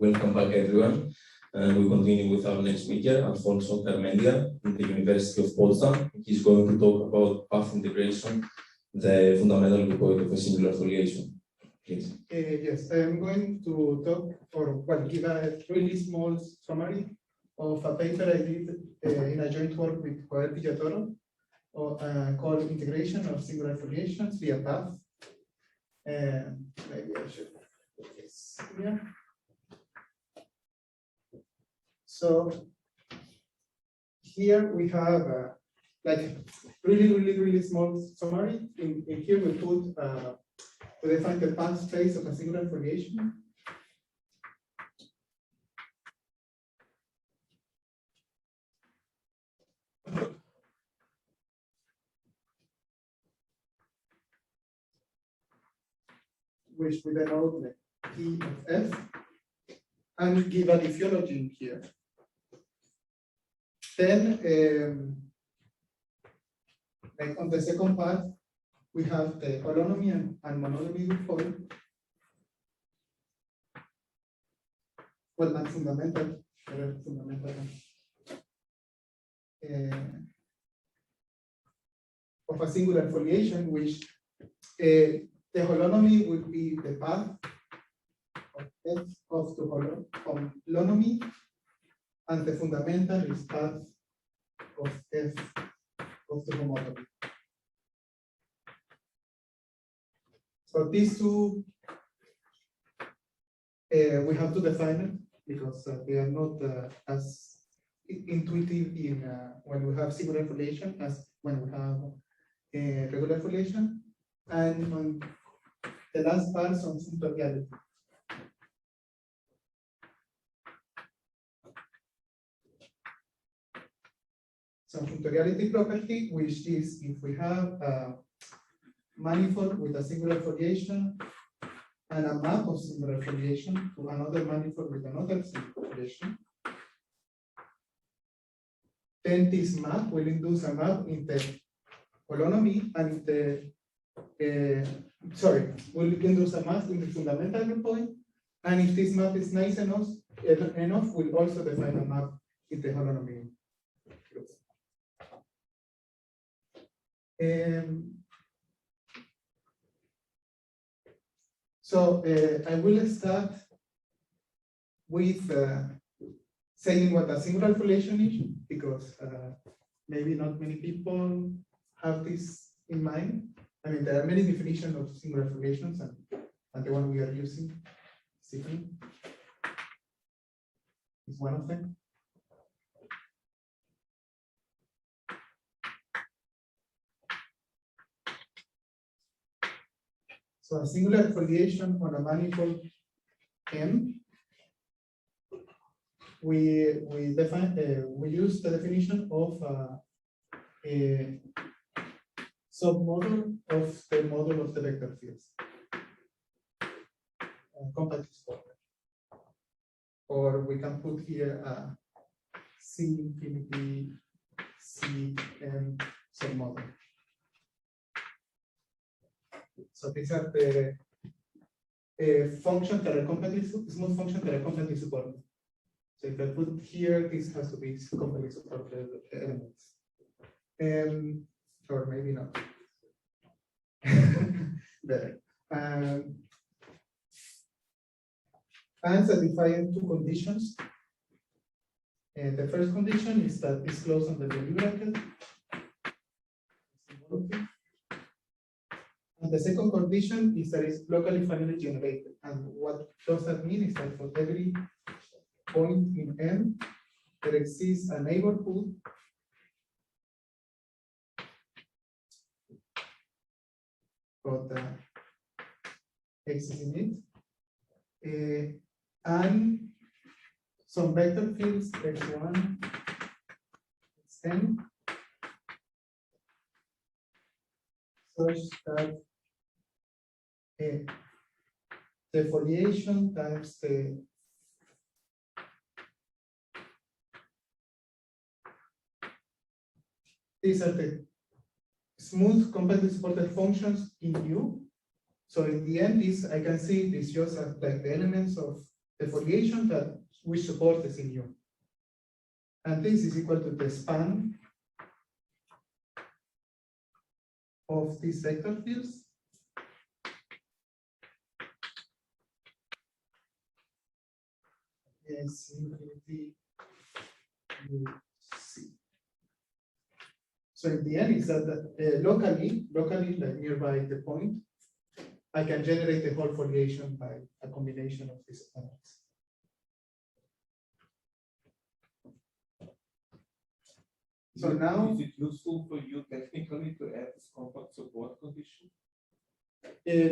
Welcome back, everyone. We continue with our next speaker, Alfonso Garmendia, from the University of Potsdam. He's going to talk about path integration, the fundamental groupoid of a singular foliation. Please. Yes, I'm going to talk or give a really small summary of a paper I did in a joint work with Poisson called Integration of Singular Foliations via Path. Maybe I should put this here. So here we have like really small summary. In here we put to define the path space of a singular foliation. Which we denote like P of F, and give a diffeology in here. Then, like on the second path, we have the holonomy and mononomy groupoid. Well, not fundamental, of a singular foliation, which the holonomy would be the path of F of the holonomy, and the fundamental is path of F of the homology. So these two, we have to define it because they are not as intuitive in when we have singular foliation as when we have a regular foliation. And on the last part on integrability. Some integrability property, which is if we have a manifold with a singular foliation and a map of singular foliation to another manifold with another singular foliation, then this map will induce a map in the holonomy and the will induce a map in the fundamental groupoid, and if this map is nice enough, we'll also define a map in the holonomy group. So I will start with saying what a singular foliation is, because maybe not many people have this in mind. I mean, there are many definitions of singular foliations, and the one we are using, Stephen, is one of them. So a singular foliation on a manifold M, we use the definition of a submodel of the model of the vector fields, compact disorder. Or we can put here a C infinity Cm submodel. So these are the functions that are compactly smooth functions that are compactly supported. So if I put here, this has to be compactly supported elements. Or maybe not. Better. And satisfying two conditions. The first condition is that it's closed under the Lie bracket. And the second condition is that it's locally finally generated. And what does that mean is that for every point in M, there exists a neighborhood got X is in it, and some vector fields X1, Xn, such that the foliation times these are the smooth compactly supported functions in U. So in the end, this I can see this just as like the elements of the foliation that which supports in U. And this is equal to the span of these vector fields. Yes, infinity UC. So in the end, it's that locally, like nearby the point, I can generate the whole foliation by a combination of these elements. So now, is it useful for you technically to add this compact support condition?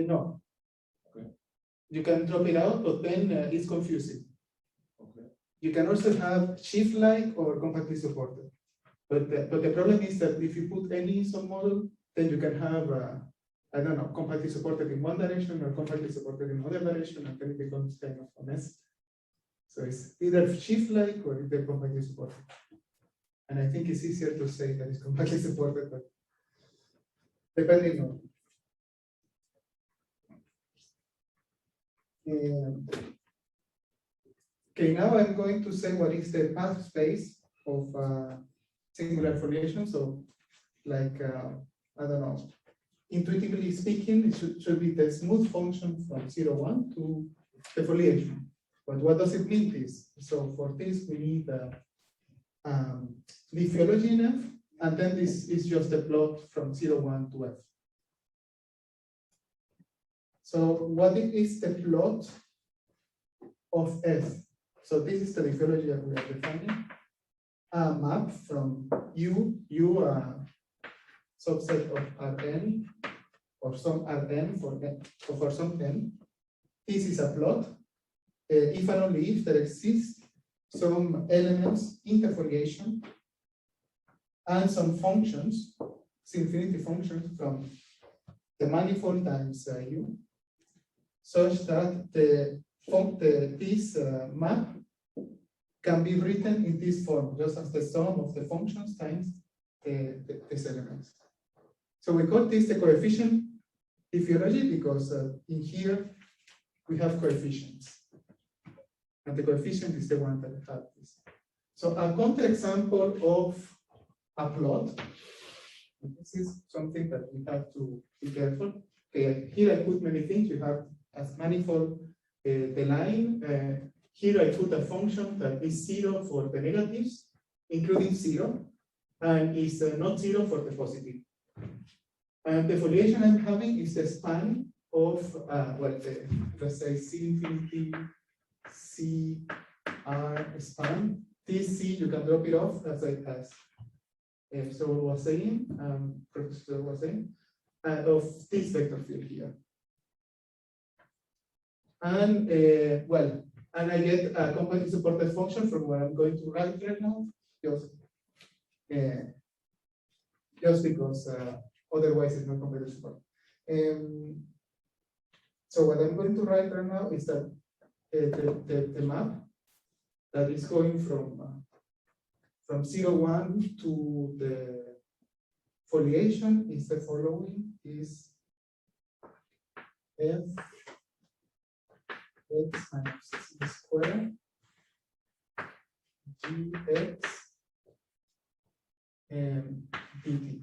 no. Okay. You can drop it out, but then it's confusing. Okay. You can also have shift-like or compactly supported. But the problem is that if you put any submodel, then you can have, I don't know, compactly supported in one direction or compactly supported in another direction, and then it becomes kind of a mess. So it's either shift-like or either compactly supported. And I think it's easier to say that it's compactly supported, but depending on. Okay, now I'm going to say what is the path space of singular foliation. So, like, I don't know, intuitively speaking, it should be the smooth function from 0, 1 to the foliation. But what does it mean, this? So, for this, we need the physiology in F, and then this is just a plot from 0, 1 to F. So, what is the plot of F? So, this is the physiology that we are defining. A map from U subset of Rn, or some Rn for some n. This is a plot. If and only if there exists some elements in the foliation and some functions, infinity functions from the manifold times U, such that this map can be written in this form, just as the sum of the functions times these elements. So we call this the coefficient diffeology because in here we have coefficients. And the coefficient is the one that has this. So a counterexample of a plot, this is something that we have to be careful. Okay, here I put many things. You have as manifold the line. Here I put a function that is 0 for the negatives, including 0, and is not 0 for the positive. And the foliation I'm having is the span of, let's say C infinity, C R span. This C, you can drop it off as I so was saying, Professor was saying, of this vector field here. And and I get a compactly supported function from what I'm going to write right now, just because otherwise it's not compactly supported. So what I'm going to write right now is that the map that is going from 0, 1 to the foliation is the following: is f x minus c squared gx and dt.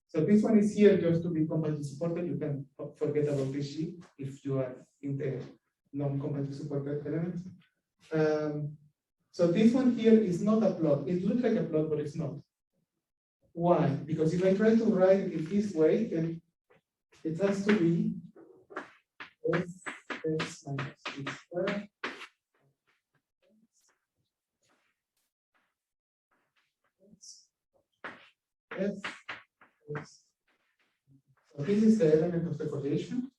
So this one is here just to be compactly supported. You can forget about this sheet if you are in the non-compactly supported elements. So this one here is not a plot. It looks like a plot, but it's not. Why? Because if I try to write it in this way, then it has to be f x minus c squared f. So this is the element of the foliation,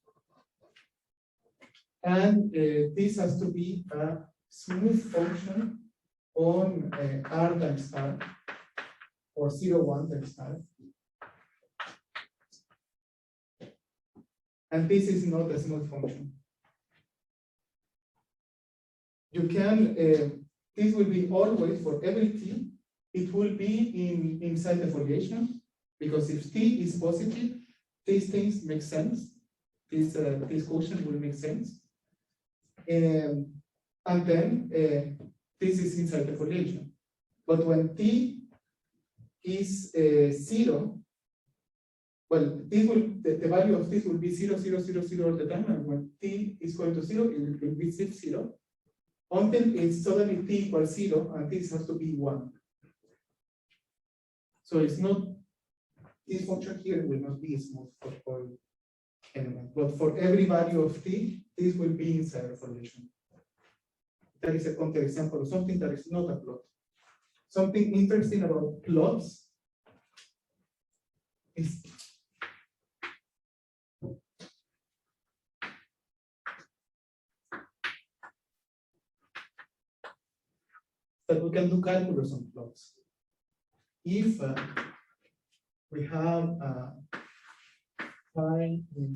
and this has to be a smooth function on r times r, or 0, 1 times r. And this is not a smooth function. You can, this will be always for every t, it will be inside the foliation, because if t is positive, these things make sense. this quotient will make sense. And then this is inside the foliation. But when t is 0, well, this will the value of this will be 0, 0, 0, 0 all the time, and when t is going to 0, it will be 0 until it's suddenly t equals 0, and this has to be 1. So it's not, this function here will not be smooth for all elements, but for every value of t, this will be inside a foliation. That is a counterexample of something that is not a plot. Something interesting about plots is that we can do calculus on plots. If we have phi in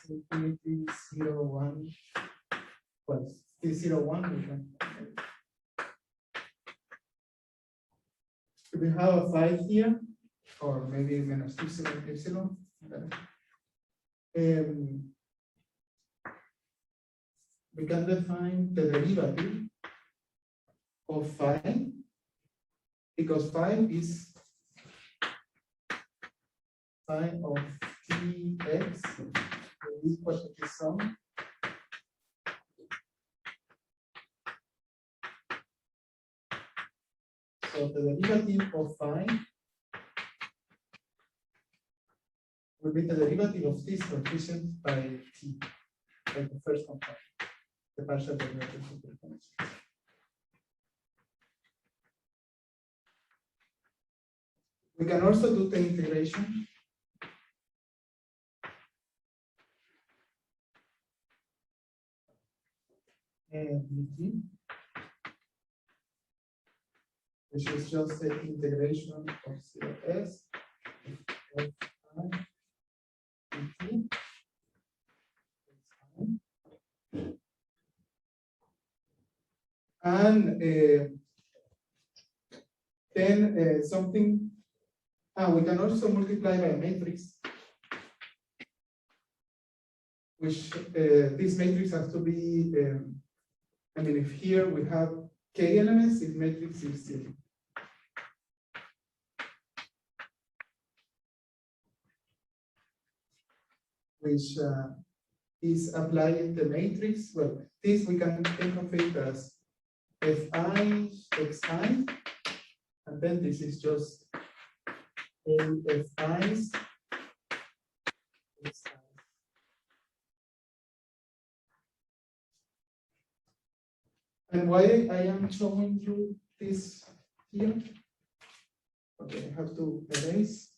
infinity 0, 1, well, this 0, 1, we can. If we have a phi here, or maybe minus 2 epsilon, we can define the derivative of phi, because phi is phi of tx equal to this sum. So the derivative of phi will be the derivative of this coefficient by t, like the first component, the partial derivative of the function. We can also do the integration. Dt, which is just the integration of 0s of dt. And then something, we can also multiply by a matrix, which this matrix has to be, I mean, if here we have k elements, this matrix is 0. Which is applying the matrix. Well, this we can think of it as fi xi, and then this is just a fi's xi. And why I am showing you this here? Okay, I have to erase.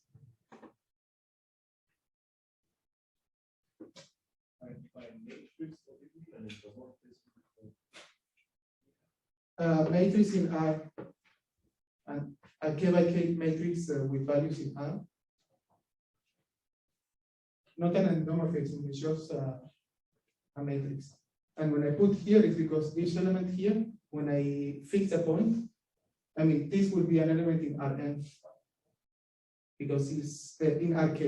Matrix in R, and a k by k matrix with values in R. Not an endomorphism, it's just a matrix. And when I put here, it's because each element here, when I fix a point, I mean, this will be an element in Rn, because it's in Rk.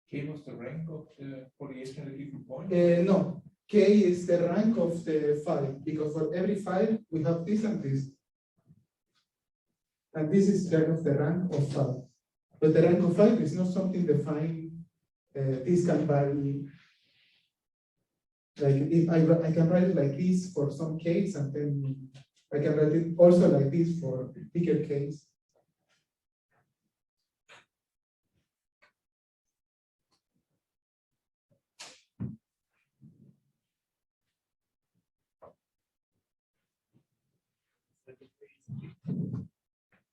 K was the rank of the foliation at a given point? No, K is the rank of the file, because for every file, we have this and this. And this is kind of the rank of file. But the rank of file is not something defined. This can vary. Like if I can write it like this for some case, and then I can write it also like this for bigger case.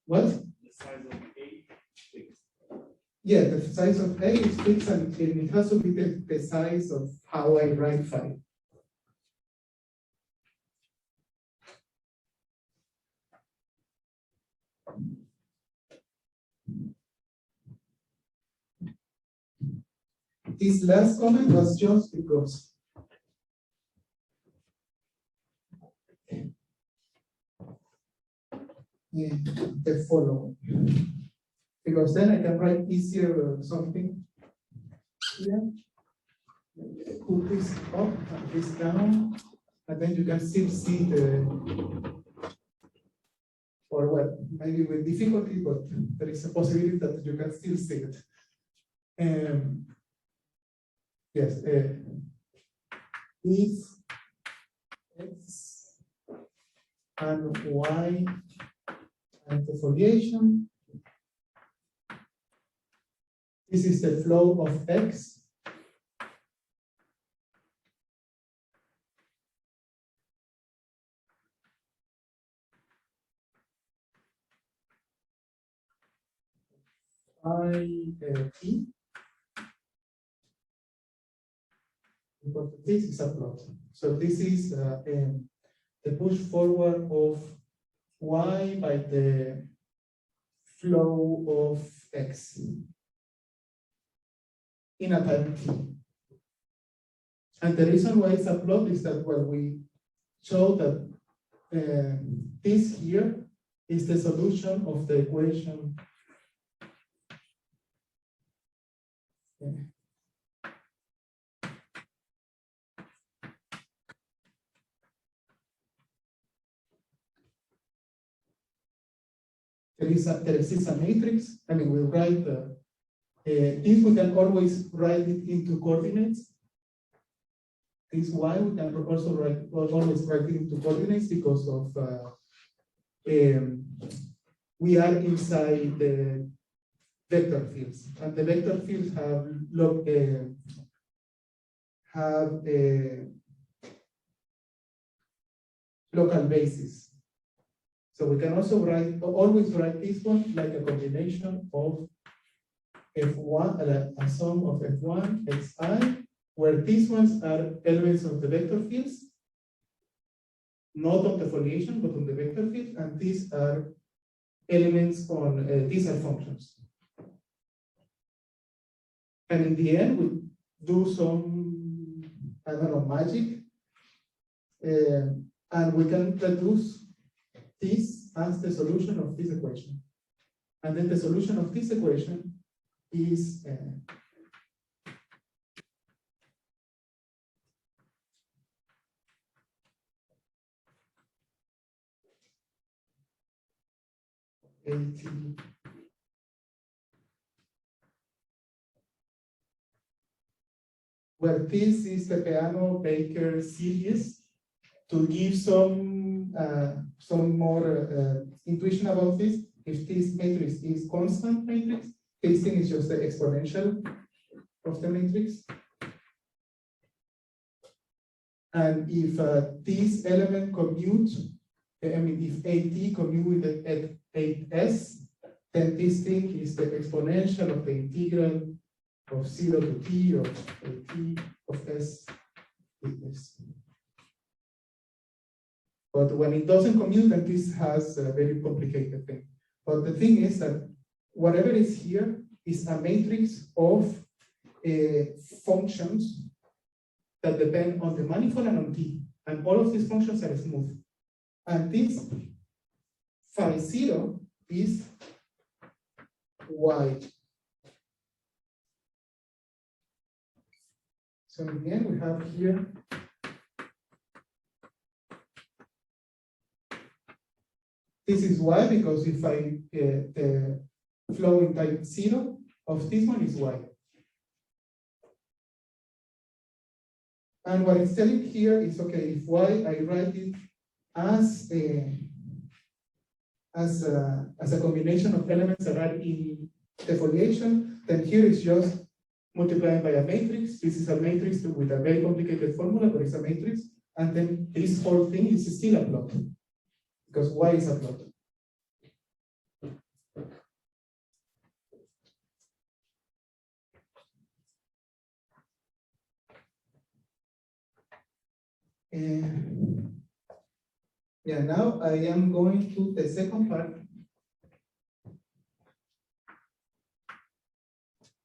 What? The size of A is fixed. Yeah, the size of A is fixed, and it has to be the size of how I write file. This last comment was just because the following, because then I can write easier something here. put this up and this down, and then you can still see the, or well, maybe with difficulty, but there is a possibility that you can still see it. Yes, if x and y and the foliation, this is the flow of x. T. But this is a plot. So this is the push forward of y by the flow of x in a time t. And the reason why it's a plot is that when we show that this here is the solution of the equation. There exists a matrix. I mean, we write if we can always write it into coordinates. This y we can also always write it into coordinates because of we are inside the vector fields, and the vector fields have local basis. So we can also always write this one like a combination of F1, a sum of F1, Xi, where these ones are elements of the vector fields, not of the foliation, but on the vector field, and these are elements on, these are functions. And in the end, we do some, I don't know, magic, and we can reduce this as the solution of this equation. And then the solution of this equation is AT where this is the Peano-Baker series to give some more intuition about this. If this matrix is constant matrix, this thing is just the exponential of the matrix. And if this element commutes, I mean, if AT commute with the 8s, then this thing is the exponential of the integral of 0 to t of AT of s dx. But when it doesn't commute, then this has a very complicated thing. But the thing is that whatever is here is a matrix of functions that depend on the manifold and on t. And all of these functions are smooth. And this phi 0 is y. So in the end, we have here this is y, because if the flow in type 0 of this one is y. And what it's telling here is, okay, if y, I write it as a combination of elements that are in the foliation, then here is just multiplying by a matrix. This is a matrix with a very complicated formula, but it's a matrix. And then this whole thing is still a plot, because y is a plot. Yeah, now I am going to the second part,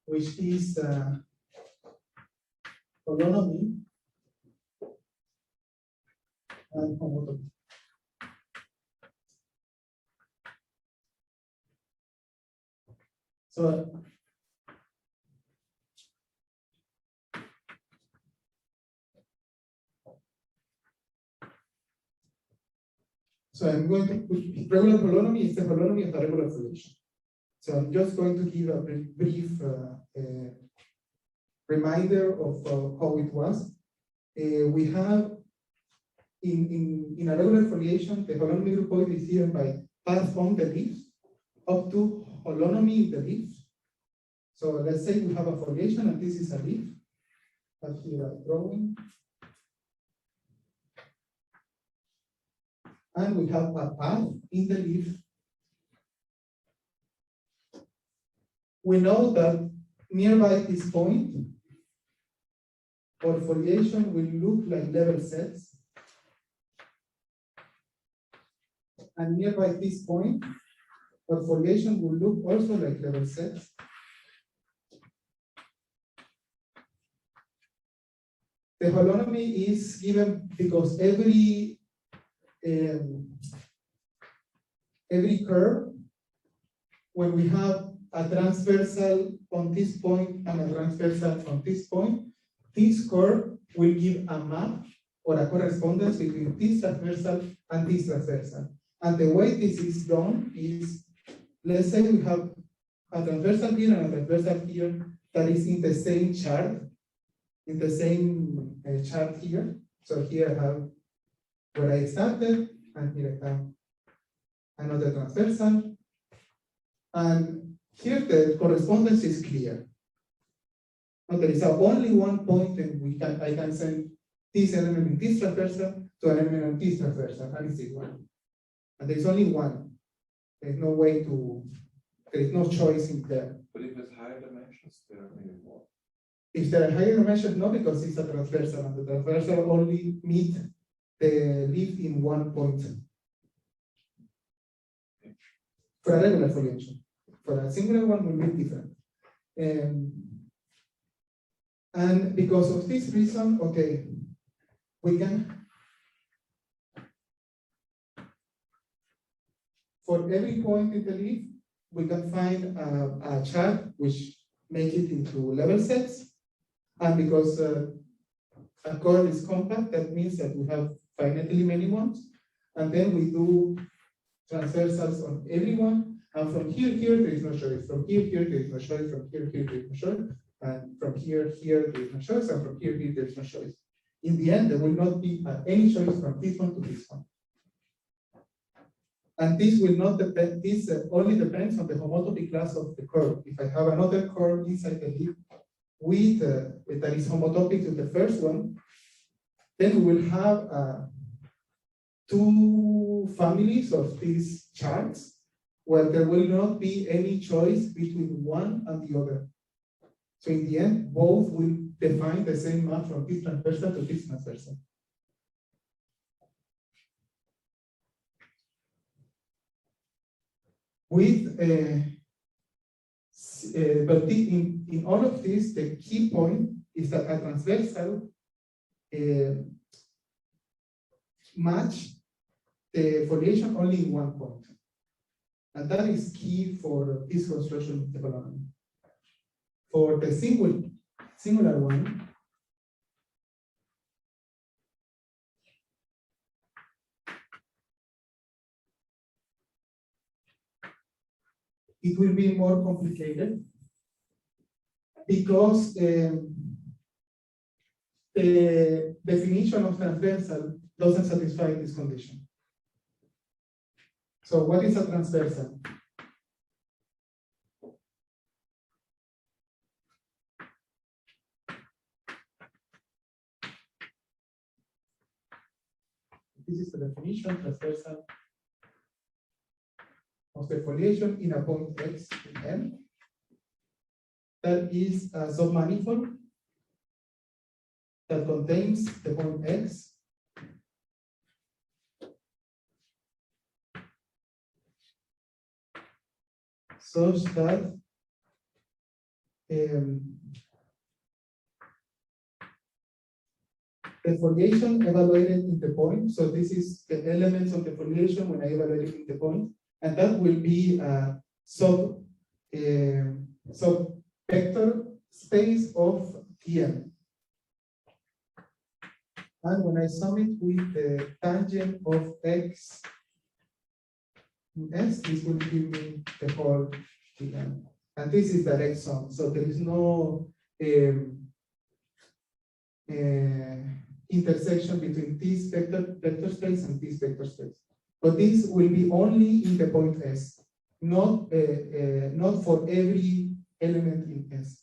which is holonomy and homotopy. So So I'm going to put regular holonomy is the holonomy of a regular foliation. So I'm just going to give a brief reminder of how it was. We have in a regular foliation, the holonomy groupoid is given by path on the leaf up to holonomy in the leaf. So let's say we have a foliation and this is a leaf. Have here a drawing. And we have a path in the leaf. We know that nearby this point, our foliation will look like level sets. And nearby this point, our foliation will look also like level sets. The holonomy is given because every curve, when we have a transversal on this point and a transversal on this point, this curve will give a map or a correspondence between this transversal and this transversal. And the way this is done is, let's say we have a transversal here and a transversal here that is in the same chart, in the same chart here. So here I have where I started, and here I have another transversal. And here the correspondence is clear. Now there is only one point, and I can send this element in this transversal to an element in this transversal, and it's this one. And there's only one. There's no way to, there is no choice in there. But if it's higher dimensions, there are many more. If there are higher dimensions, no, because it's a transversal, and the transversal only meet the leaf in one point. For a regular foliation. For a singular one will be different. And because of this reason, okay, we can, for every point in the leaf, we can find a chart which make it into level sets. And because a curve is compact, that means that we have finitely many ones. And then we do transversals on every one. And from here, there is no choice. From here, there is no choice. From here, there is no choice. And from here, there is no choice. And from here, there is no choice. In the end, there will not be any choice from this one to this one. And this will not depend, this only depends on the homotopy class of the curve. If I have another curve inside the leaf with that is homotopic to the first one, then we will have two families of these charts where there will not be any choice between one and the other. So in the end, both will define the same map from this transversal to this transversal. With but in all of this, the key point is that a transversal match the foliation only in one point. And that is key for this construction of the holonomy. For the singular one, it will be more complicated because the definition of transversal doesn't satisfy this condition. So what is a transversal? This is the definition, transversal of the foliation in a point X in M. That is a submanifold that contains the point X such that the foliation evaluated in the point, so this is the elements of the foliation when I evaluate it in the point, and that will be a sub-vector space of Tn. And when I sum it with the tangent of X S, this will give me the whole thing. And this is direct sum. So there is no intersection between this vector space and this vector space. But this will be only in the point S, not for every element in S.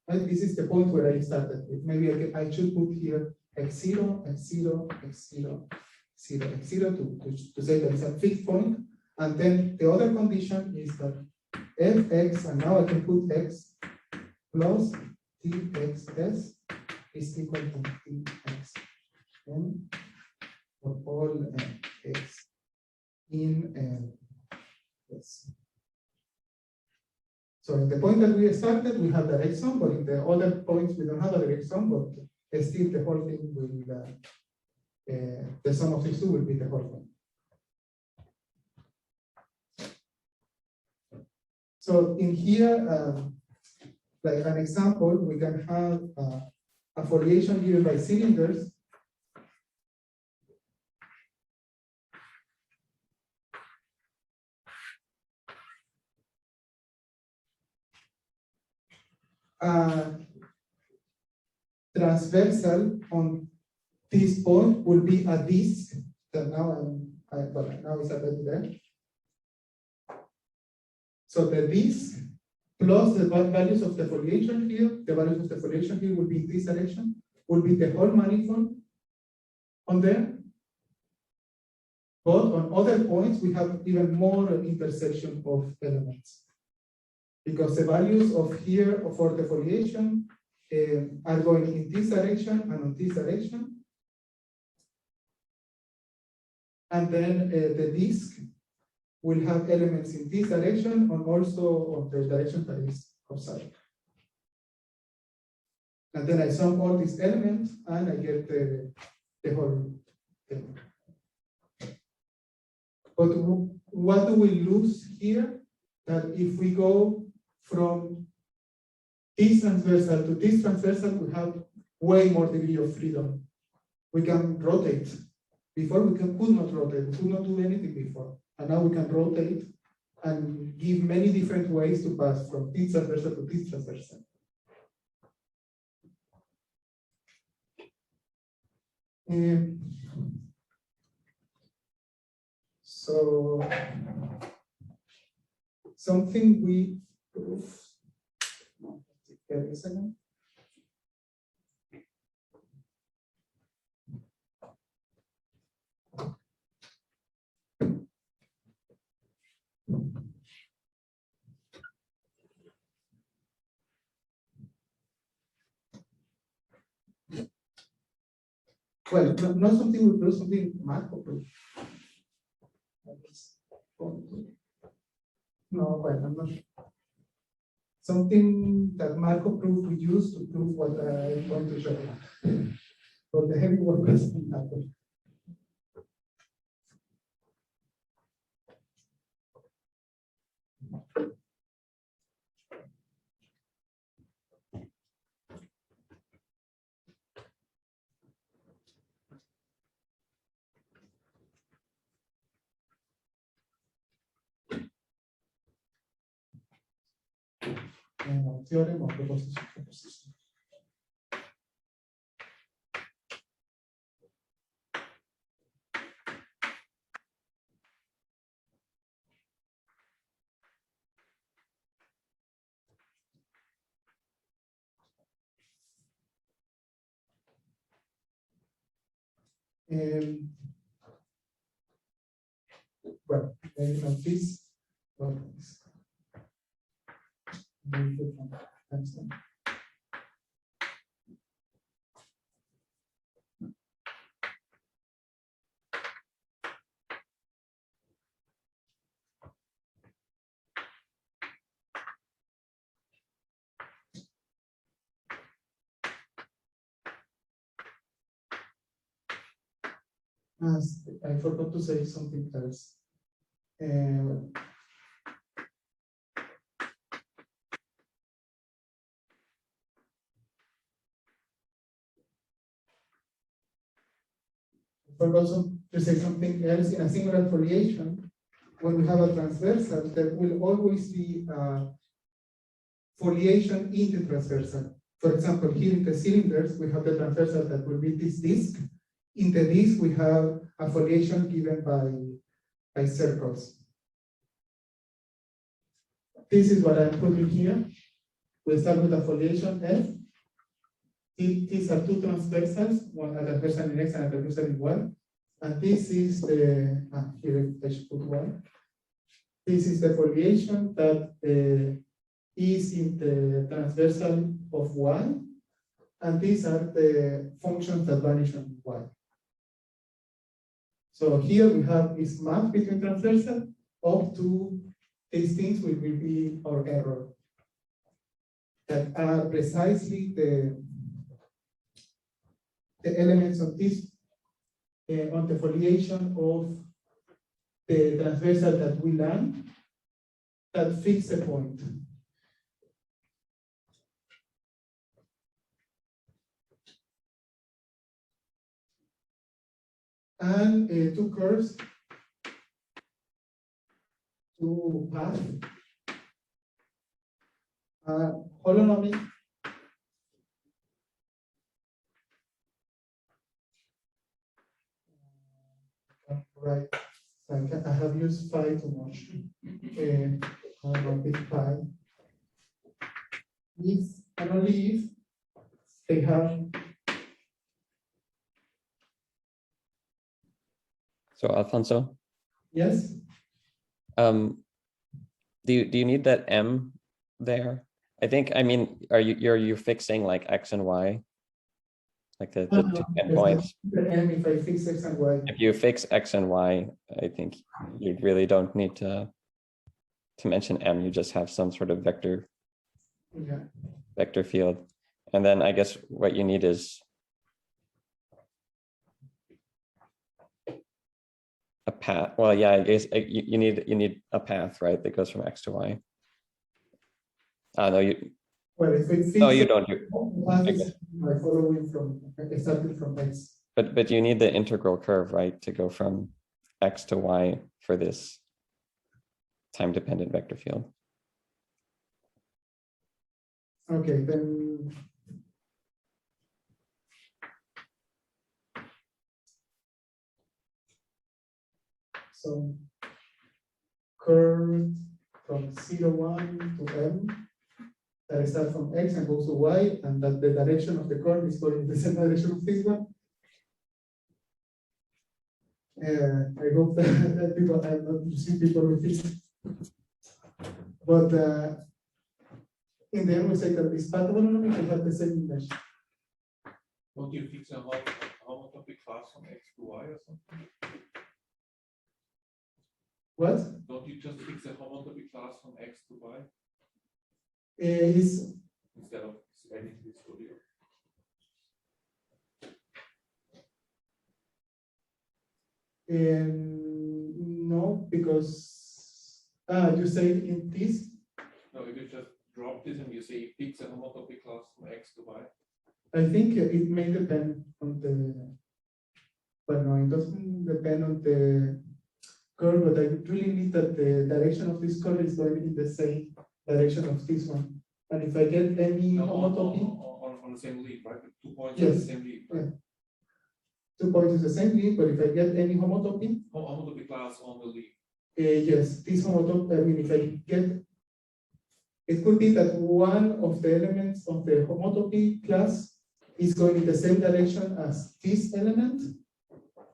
And this is the point where I started with. Maybe I should put here x0, x0, x0, 0, x0 to say that it's a fixed point. And then the other condition is that fx, and now I can put x plus txs is equal to txn for all x in S. So in the point that we started, we have direct sum, but in the other points we don't have a direct sum, but still the whole thing will, the sum of these two will be the whole thing. So in here, like an example, we can have a foliation given by cylinders. Transversal on this point will be a disk that now now it's already there. So the disk plus the values of the foliation field, the values of the foliation field will be in this direction, will be the whole manifold on there. But on other points, we have even more intersection of elements. Because the values of here for the foliation are going in this direction and on this direction. And then the disk will have elements in this direction and also on the direction that is outside. And then I sum all these elements and I get the whole thing. But what do we lose here? That if we go from this transversal to this transversal, we have way more degree of freedom. We can rotate. Before we could not rotate, we could not do anything before. And now we can rotate and give many different ways to pass from this transversal to this transversal. So something we prove. Well, not something we prove, something Marco proof. No, well, I'm not sure. Something that Marco proof we use to prove what I want to show. But the heavy work doesn't happen. Theorem of proposition. Well, maybe not this, but this. I forgot to say something else. forgot to say something else. In a singular foliation, when we have a transversal, there will always be a foliation in the transversal. For example, here in the cylinders, we have the transversal that will be this disk. In the disk, we have a foliation given by circles. This is what I'm putting here. We start with a foliation F. These are two transversals, one a transversal in X and a transversal in Y. And this is the, here I should put Y. This is the foliation that is in the transversal of Y. And these are the functions that vanish on Y. So here we have this map between transversal up to these things which will be our error. That are precisely the elements of this on the foliation of the transversal that we learn that fix the point. And two curves, two paths, holonomic right. I have used phi too much. Holonomic phi. If and only if they have. So Alfonso? Yes. Do you need that M there? I think, I mean, are you fixing like X and Y? Like the two endpoints? The M if I fix X and Y. If you fix X and Y, I think you really don't need to mention M. You just have some sort of vector field. And then I guess what you need is a path. Well, yeah, I guess you need a path, right? That goes from X to Y. No, you. Well, if it fixes, No, you don't. by following from starting from X. But you need the integral curve, right, to go from X to Y for this time-dependent vector field. Okay, then. So curve from 0, 1 to M that start from X and goes to Y, and that the direction of the curve is going in the same direction of this one. I hope that people are not using people with this. But in the end, we say that this path of holonomic will have the same image. Don't you fix a homotopy class from X to Y or something? What? Don't you just fix a homotopy class from X to Y? Instead of adding this to here? No, because you say in this. No, if you just drop this and you say fix a homotopy class from X to Y. I think it may depend on the, but no, it doesn't depend on the curve, but I really need that the direction of this curve is going in the same direction of this one. And if I get any homotopy on the same leaf, right? 2 points yes, on the same leaf, right? Yeah. 2 points is the same leaf, but if I get any homotopy, homotopy class on the leaf. Yes, this homotopy, I mean, if I get, it could be that one of the elements of the homotopy class is going in the same direction as this element,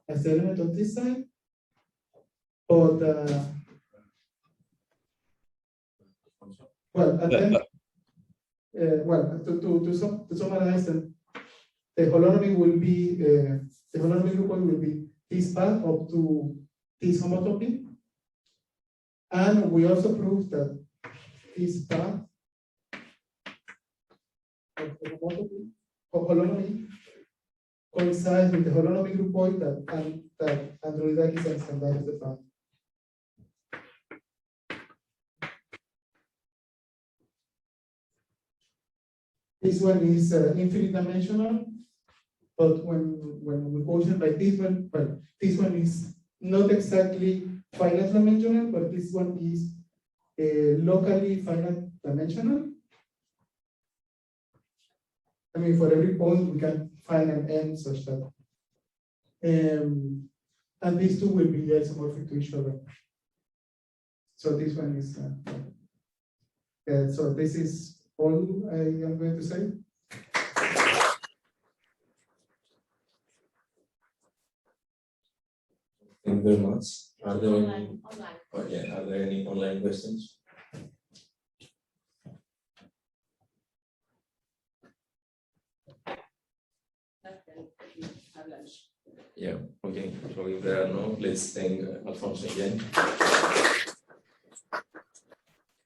as the element on this side, but well, and then, well, to summarize, the holonomy will be the holonomy groupoid will be this path up to this homotopy, and we also proved that this path of the homotopy of holonomy coincides with the holonomy groupoid that Androidakis and standardized the path. This one is infinite dimensional. But when we Poisson like this one, well, this one is not exactly finite dimensional, but this one is locally finite dimensional. I mean, for every point we can find an n such that, and these two will be isomorphic to each other. So this one is, so this is all I am going to say. Thank you very much. Are there any online? Okay, are there any online questions? Yeah, okay. So if there are no, let's thank Alfonso again.